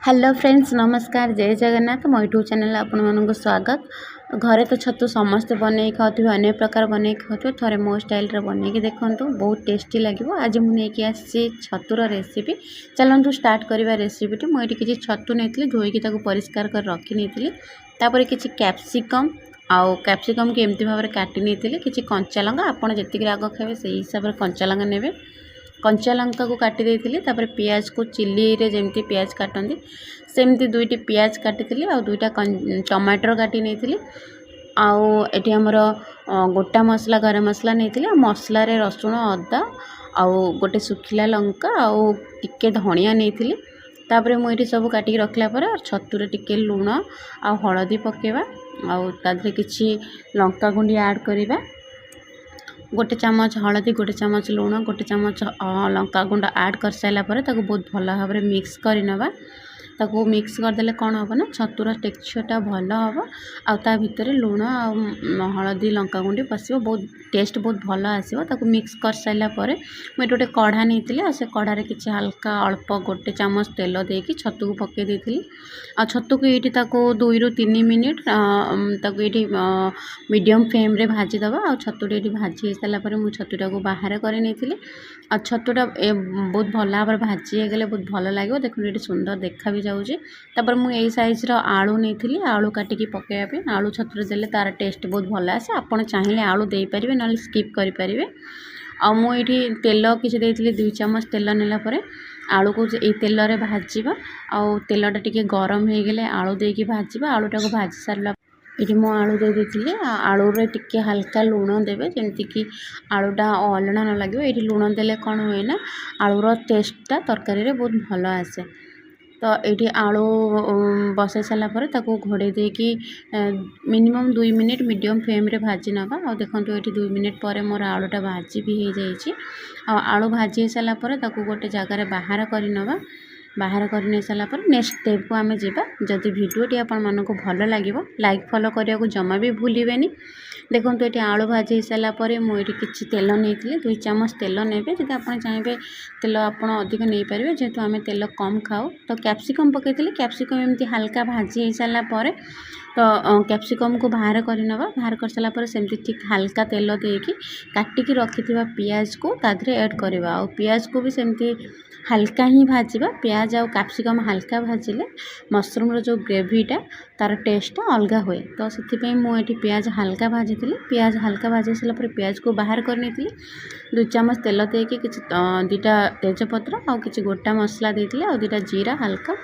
Hello friends नमस्कार जय जगन्नाथ मो यूट्यूब चैनल आपको स्वागत। घरे तो छतु समस्ते बन खाते अनेक प्रकार बन खाते थे मो स्टाइल बन देखु बहुत टेस्टी लगे। आज मुझे आसी छतुर रेसिपी चलतु स्टार्ट करवा रेसिपीटी मुझे किसी छतु नहीं धोईकी परिष्कार कर रखी नहीं किसी कैप्सिकम आउ कैप्सिकम की एमती भाव में काटी नहीं किसी कंचा लंका आपड़ जी राग खाए से हिसाब से कंचा लंका ने कंचा लंका को काटी देती पियाज को चिल्ली रे जमती पियाज काटती सेमती दुईटी पियाज काटी आ दुईटा टमाटर काटी नहीं आउे आमर गोटा मसला गरम मसला नहीं मसला रे रसुण अदा आउ गोटे सुखिला लंका आउ टिके धनिया नहीं तापर मुझे सब काटिक रखला पर छतुरे टिके लुण आ हलदी पकेबा आउ तादरे किछि लंका गुंडी ऐड करिबा गोटे चामच हलदी गोटे चामच लुण गोटे चामच लंका गुंड ऐड कर सारा पर बहुत भल भाव में मिक्स करनवा ताको मिक्स करदेले कौन हम ना छतुर टेक्सचरटा भल हम आ भितर लुण आ हलदी लंका गुंडी पशिव बहुत टेस्ट बहुत भल आसो ताको मिक्स कर सारा पर मुझे गोटे कढ़ा नहीं से कढ़ारे किसी हल्का अल्प गोटे चामच तेल देकी छतु को पकई देती आ छतु को ये 2 ରୁ 3 मिनिट ये मीडियम फ्लेम रे भाजीदबा आ छतुटा ये भाजी सारा पर मुझे छतुटा को बाहर कर नहीं आ छतुटा बहुत भल भाव भाजी गले बहुत भल लगे देखो ये सुंदर देखा भी जाऊँगी तापर मुझे साइज आलू नहीं आलू काटिकी पकड़ापी आलू छतुरे देले तार टेस्ट बहुत भल आसे आपड़ चाहिए आलू दे पारे ना स्किप करें आ मुझे तेल किसी 2 चामच तेल नेला आलू को ये तेल रे भाजवा आउ तेलटा टिके गरम हो गले आलू देकी भाजवा आलूटा को भाजी सारा ये मो आलू दे देती आलू रे टिके हल्का लुण देवे जमती कि आलूटा अलणा न लगे ये लुण देले कौन हुए ना आलूर टेस्टा तरकारी रे बहुत भल आसे। तो ये आलू बसई सारापर घोड़े देकी मिनिमम 2 मिनिट मीडियम फ्लेम रे भाजी नवा आ देखो ये 2 मिनिट पर मोर आलूटा भाजी भी हो जाइए आलू भाजी सारापर गोटे जगार बाहर कर नवा बाहर करने सारा पर नेक्स्ट स्टेप को आम जा जदि भिडियोटी आपण भल लगे लाइक फॉलो करने को जमा भी भूलें। देखो ये आलू भाजी सारापर मुझे किसी तेल नहीं 2 चामच तेल ने जब आप चाहिए तेल आप अधिक नहीं पारे जेहेतु आम तेल कम खाऊ तो कैप्सिकम पकई कैप्सिकम एमती हल्का भाजी सारापर तो कैप्सिकम को बाहर करनवा बाहर कर सारा पर सेमती ठीक हल्का तेल देकी काटिकी रखि पियाज को तादरे ऐड करवा और पियाज को भी सेमती हल्का ही भाजवा पियाज आ कैप्सिकम हल्का भाजिले मशरूम जो ग्रेवीटा तार टेस्टा अलग हुए तो से मुझे पियाज हल्का भाजी पियाज हल्का भाजी सारा पर पियाज को बाहर करनी 2 चामच तेल देकी किसी 2टा तेजपत्र आ किसी गोटा मसला देती आ 2टा जीरा हल्का